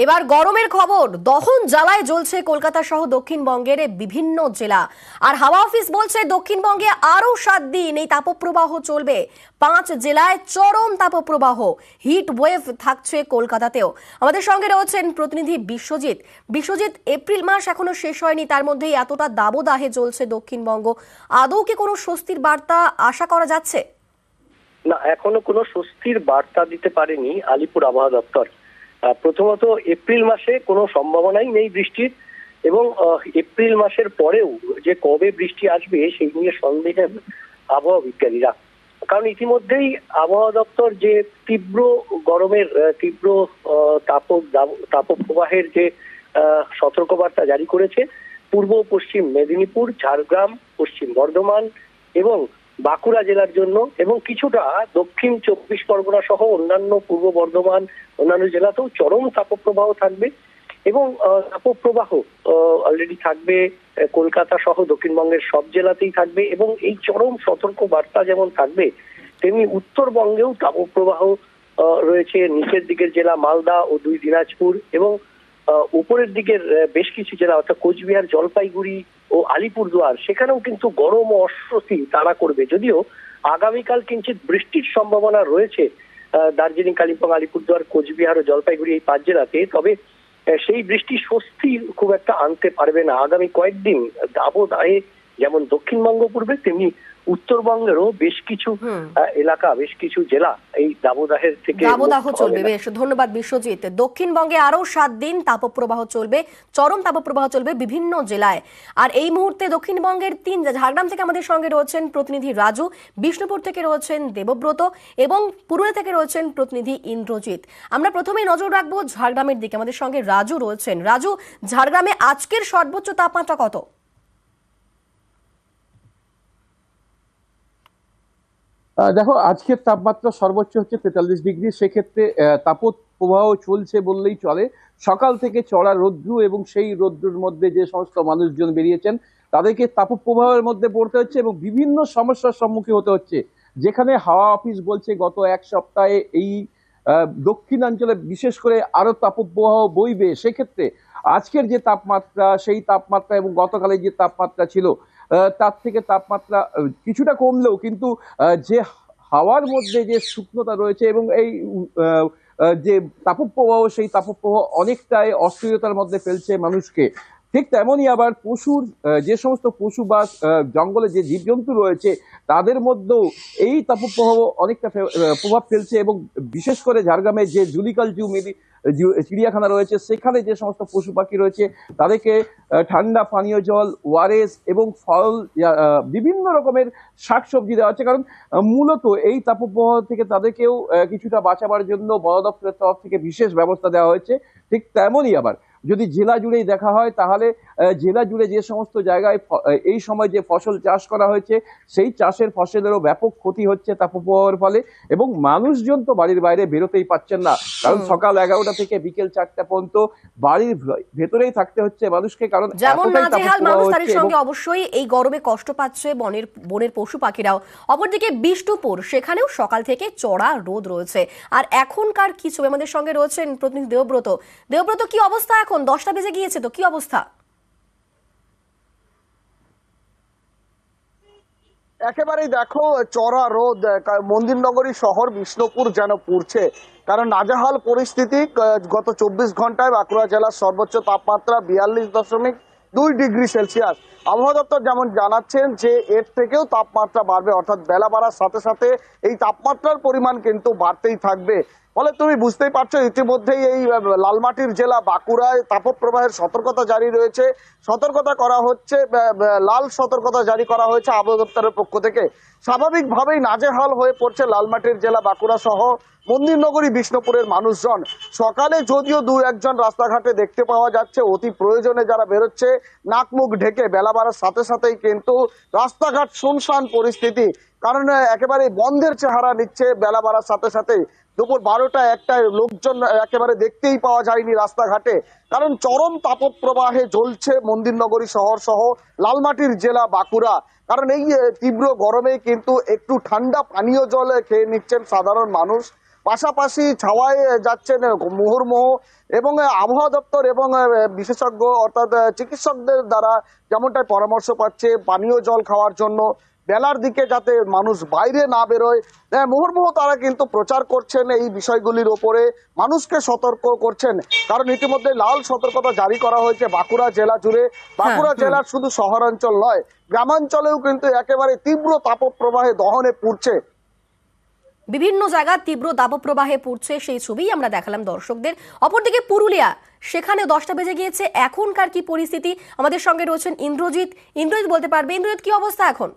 এবার গরমের খবর। দহন জ্বালায় জ্বলছে কলকাতা সহ দক্ষিণবঙ্গের বিভিন্ন জেলা। আর হাওয়া অফিস বলছে দক্ষিণবঙ্গে আরো 7 দিন এই তাপপ্রবাহ চলবে। 5 জেলায় চরম তাপপ্রবাহ, হিট ওয়েভ থাকছে কলকাতাতেও। আমাদের সঙ্গে রয়েছেন প্রতিনিধি বিশ্বজিৎ। বিশ্বজিৎ, এপ্রিল মাস এখনো শেষ হয়নি, তার মধ্যেই এতটা দাবদাহে চলছে দক্ষিণবঙ্গ। আদৌ কি কোনো স্বস্তির বার্তা আশা করা যাচ্ছে? না, এখনো কোনো স্বস্তির বার্তা দিতে পারেনি আলিপুর আবহাওয়া দপ্তর। প্রথমত এপ্রিল মাসে কোনো সম্ভাবনাই নেই বৃষ্টির, এবং এপ্রিল মাসের পরেও যে কবে বৃষ্টি আসবে সেই নিয়ে সন্দেহে আবহাওয়া বিজ্ঞানীরা। কারণ ইতিমধ্যেই আবহাওয়া দপ্তর যে তীব্র গরমের তীব্র তাপপ্রবাহের যে সতর্কবার্তা জারি করেছে, পূর্ব পশ্চিম মেদিনীপুর, ঝাড়গ্রাম, পশ্চিম বর্ধমান এবং বাঁকুড়া জেলার জন্য, এবং কিছুটা দক্ষিণ 24 পরগনা সহ অন্যান্য পূর্ব বর্ধমান অন্যান্য জেলাতেও চরম তাপপ্রবাহ থাকবে। এবং তাপপ্রবাহ অলরেডি থাকবে কলকাতা সহ দক্ষিণবঙ্গের সব জেলাতেই থাকবে, এবং এই চরম সতর্ক বার্তা যেমন থাকবে তেমনি উত্তরবঙ্গেও তাপপ্রবাহ রয়েছে। নিচের দিকের জেলা মালদা ও 2 দিনাজপুর, এবং উপরের দিকের বেশ কিছু জেলা অর্থাৎ কোচবিহার, জলপাইগুড়ি ও আলিপুরদুয়ার, সেখানেও কিন্তু গরম ও অস্বস্তি তাড়া করবে। যদিও আগামীকাল কিঞ্চিত বৃষ্টির সম্ভাবনা রয়েছে দার্জিলিং, কালিম্পং, আলিপুরদুয়ার, কোচবিহার ও জলপাইগুড়ি এই 5 জেলাতে, তবে সেই বৃষ্টি স্বস্তি খুব একটা আনতে পারবে না। আগামী কয়েকদিন দাবদাহে যেমন দক্ষিণবঙ্গ পড়বে, তেমনি উত্তরবঙ্গেরও বেশ কিছু এলাকা, বেশ কিছু জেলা এই দাবদাহের থেকে দাবদাহ চলবে। বেশ, ধন্যবাদ বিশ্বজিৎ। দক্ষিণবঙ্গে আরো 7 দিন তাপপ্রবাহ চলবে, চরম তাপপ্রবাহ চলবে বিভিন্ন জেলায়। আর এই মুহূর্তে দক্ষিণবঙ্গের 3 ঝাড়গ্রাম থেকে আমাদের সঙ্গে রয়েছেন প্রতিনিধি রাজু, বিষ্ণুপুর থেকে রয়েছেন দেবব্রত এবং পুরুলিয়া থেকে রয়েছেন প্রতিনিধি ইন্দ্রজিৎ। আমরা প্রথমেই নজর রাখবো ঝাড়গ্রামের দিকে। আমাদের সঙ্গে রাজু রয়েছেন। রাজু, ঝাড়গ্রামে আজকের সর্বোচ্চ তাপমাত্রা কত? দেখো, আজকের তাপমাত্রা সর্বোচ্চ হচ্ছে 43 ডিগ্রি। সেক্ষেত্রে তাপপ্রবাহ চলছে বললেই চলে। সকাল থেকে চড়া রৌদ্র, এবং সেই রৌদ্রের মধ্যে যে সমস্ত মানুষজন বেরিয়েছেন তাদেরকে তাপপ্রবাহের মধ্যে পড়তে হচ্ছে এবং বিভিন্ন সমস্যার সম্মুখীন হতে হচ্ছে। যেখানে হাওয়া অফিস বলছে গত 1 সপ্তাহে এই দক্ষিণাঞ্চলে বিশেষ করে আরো তাপপ্রবাহ বইবে। সেক্ষেত্রে আজকের যে তাপমাত্রা, সেই তাপমাত্রা এবং গতকালের যে তাপমাত্রা ছিল তার থেকে তাপমাত্রা কিছুটা কমলেও কিন্তু যে হাওয়ার মধ্যে যে শুকনোতা রয়েছে এবং এই যে তাপপ্রবাহ, সেই তাপপ্রবাহ অনেকটাই অস্থিরতার মধ্যে ফেলছে মানুষকে। ঠিক তেমনই আবার পশুর, যে সমস্ত পশু বা জঙ্গলে যে জীবজন্তু রয়েছে তাদের মধ্যেও এই তাপপ্রবাহ অনেকটা প্রভাব ফেলছে। এবং বিশেষ করে ঝাড়গ্রামে যে জুলিকাল চিড়িয়াখানা রয়েছে, সেখানে যে সমস্ত পশু পাখি রয়েছে তাদেরকে ঠান্ডা পানীয় জল, ওআরএস এবং ফল, বিভিন্ন রকমের শাকসবজি দেওয়া হচ্ছে। কারণ মূলত এই তাপপ্রবাহ থেকে তাদেরকেও কিছুটা বাঁচাবার জন্য বন দপ্তরের তরফ থেকে বিশেষ ব্যবস্থা দেওয়া হয়েছে। ঠিক তেমনই আবার যদি জেলা জুড়েই দেখা হয়, তাহলে জেলা জুড়ে যে সমস্ত জায়গায় এই সময় যে ফসল চাষ করা হয়েছে সেই চাষের ফসলেরও ব্যাপক ক্ষতি হচ্ছে তাপপ্রবাহের ফলে, এবং মানুষজন তো বাড়ির বাইরে বেরোতেই পাচ্ছেন না। কারণ সকাল 11টা থেকে বিকেল 4টা পর্যন্ত বাড়ির ভেতরেই থাকতে হচ্ছে মানুষকে। কারণ যেমন নাজেহাল মানুষ, তার সঙ্গে অবশ্যই এই গরমে কষ্ট পাচ্ছে বনের পশু পাখিরাও। অপরদিকে বিষ্ণুপুর, সেখানেও সকাল থেকে চড়া রোদ রয়েছে। আর এখনকার কি ছবি? আমাদের সঙ্গে রয়েছেন প্রতিনিধি দেবব্রত। দেবব্রত, কি অবস্থা এখন? 10টা বেজে গিয়েছে, তো কি অবস্থা? একেবারেই দেখো, চড়া রোদ, মন্দিরনগরী শহর বিষ্ণুপুর যেন পুড়ছে। কারণ নাজেহাল পরিস্থিতি। গত 24 ঘন্টায় বাঁকুড়া জেলার সর্বোচ্চ তাপমাত্রা 42.2 ডিগ্রি সেলসিয়াস। আবহাওয়া দপ্তর যেমন জানাচ্ছেন যে এর থেকেও তাপমাত্রা বাড়বে, অর্থাৎ বেলা বাড়ার সাথে সাথে এই তাপমাত্রার পরিমাণ কিন্তু বাড়তেই থাকবে। ফলে তুমি বুঝতেই পারছো, ইতিমধ্যেই এই লালমাটির জেলা বাঁকুড়ায় তাপপ্রবাহের সতর্কতা জারি রয়েছে। সতর্কতা করা হচ্ছে, লাল সতর্কতা জারি করা হয়েছে আবহাওয়া দপ্তরের পক্ষ থেকে। স্বাভাবিকভাবেই নাজেহাল হয়ে পড়ছে লালমাটির জেলা বাঁকুড়া সহ মন্দিরনগরী বিষ্ণুপুরের মানুষজন। সকালে যদিও 2-1 জন রাস্তাঘাটে দেখতে পাওয়া যাচ্ছে, অতি প্রয়োজনে যারা বেরোচ্ছে নাক মুখ ঢেকে। বেলা বাড়ার সাথে সাথেই কিন্তু রাস্তাঘাট শুনশান পরিস্থিতি, কারণ একেবারে বন্ধের চেহারা নিচ্ছে বেলা বাড়ার সাথে সাথেই। দুপুর 12টা 1টায় লোকজন একেবারে দেখতেই পাওয়া যায়নি রাস্তাঘাটে, কারণ চরম তাপপ্রবাহে জ্বলছে মন্দিরনগরী শহর সহ লালমাটির জেলা বাঁকুড়া। কারণ এই তীব্র গরমে কিন্তু একটু ঠান্ডা পানীয় জল খেয়ে নিচ্ছেন সাধারণ মানুষ, পাশাপাশি ছাওয়ায় যাচ্ছেন মুহুর্মুহু, এবং আবহাওয়া দপ্তর এবং বিশেষজ্ঞ অর্থাৎ চিকিৎসকদের দ্বারা যেমনটাই পরামর্শ পাচ্ছে পানীয় জল খাওয়ার জন্য, বেলার দিকে যাতে মানুষ বাইরে না বেরোয়। মুহুর্মুহু তারা কিন্তু প্রচার করছেন এই বিষয়গুলির ওপরে, মানুষকে সতর্ক করছেন, কারণ ইতিমধ্যে লাল সতর্কতা জারি করা হয়েছে বাঁকুড়া জেলা জুড়ে। বাঁকুড়া জেলার শুধু শহরাঞ্চল নয়, গ্রামাঞ্চলেও কিন্তু একেবারে তীব্র তাপপ্রবাহে দহনে পুড়ছে। বিভিন্ন জায়গায় তীব্র দাবপ্রবাহে পড়ছে, সেই ছবি আমরা দেখালাম দর্শকদের। অপরদিকে পুরুলিয়া, সেখানে 10টা বেজে গিয়েছে। এখনকার কি পরিস্থিতি? আমাদের সঙ্গে রয়েছেন ইন্দ্রজিৎ। ইন্দ্রজিৎ বলতে পারবে, ইন্দ্রজিৎ কি অবস্থা এখন?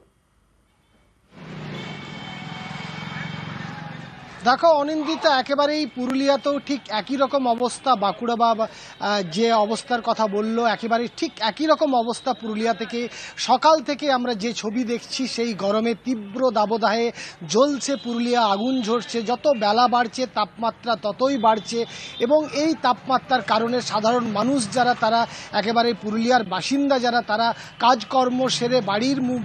দেখো অনিন্দিতা, একেবারেই পুরুলিয়াতেও ঠিক একই রকম অবস্থা। বাঁকুড়া বা যে অবস্থার কথা বললো, একেবারে ঠিক একই রকম অবস্থা পুরুলিয়া থেকে। সকাল থেকে আমরা যে ছবি দেখছি, সেই গরমে তীব্র দাবদাহে জ্বলছে পুরুলিয়া, আগুন ঝরছে। যত বেলা বাড়ছে তাপমাত্রা ততই বাড়ছে, এবং এই তাপমাত্রার কারণে সাধারণ মানুষ যারা, তারা একেবারে পুরুলিয়ার বাসিন্দা যারা, তারা কাজকর্ম সেরে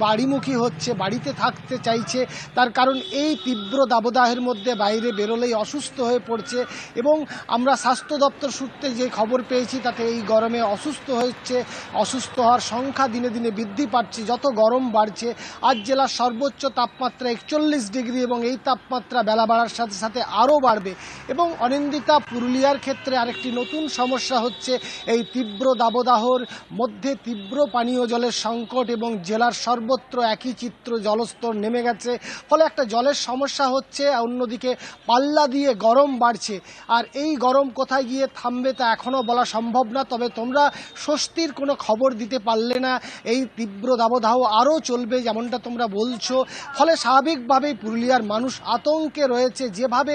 বাড়িমুখী হচ্ছে, বাড়িতে থাকতে চাইছে। তার কারণ এই তীব্র দাবদাহের মধ্যে বাইরে বেরোলেই অসুস্থ হয়ে পড়ছে। এবং আমরা স্বাস্থ্য দপ্তর সূত্রে যে খবর পেয়েছি, তাতে এই গরমে অসুস্থ হওয়ার সংখ্যা দিনে দিনে বৃদ্ধি পাচ্ছে যত গরম বাড়ছে। আজ জেলার সর্বোচ্চ তাপমাত্রা 41 ডিগ্রি, এবং এই তাপমাত্রা বেলা বাড়ার সাথে সাথে আরও বাড়বে। এবং অনিন্দিতা, পুরুলিয়ার ক্ষেত্রে আরেকটি নতুন সমস্যা হচ্ছে এই তীব্র দাবদাহর মধ্যে তীব্র পানীয় জলের সংকট, এবং জেলার সর্বত্র একই চিত্র, জলস্তর নেমে গেছে। ফলে একটা জলের সমস্যা হচ্ছে, অন্যদিকে পাল্লা দিয়ে গরম বাড়ছে। আর এই গরম কোথায় গিয়ে থামবে তা এখনও বলা সম্ভব না। তবে তোমরা স্বস্তির কোনো খবর দিতে পারলে না, এই তীব্র দাবদাহ আরও চলবে যেমনটা তোমরা বলছো। ফলে স্বাভাবিকভাবেই পুরুলিয়ার মানুষ আতঙ্কে রয়েছে। যেভাবে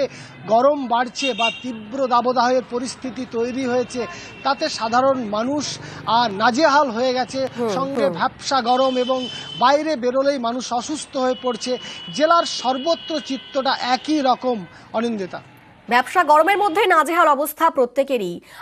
গরম বাড়ছে বা তীব্র দাবদাহের পরিস্থিতি তৈরি হয়েছে, তাতে সাধারণ মানুষ আর নাজেহাল হয়ে গেছে। সঙ্গে ভ্যাপসা গরম, এবং বাইরে বেরোলেই মানুষ অসুস্থ হয়ে পড়ছে। জেলার সর্বত্র চিত্রটা একই রকম অনিন্দিতা। ব্যবসা গরমের মধ্যে নাজেহাল অবস্থা প্রত্যেকেরই।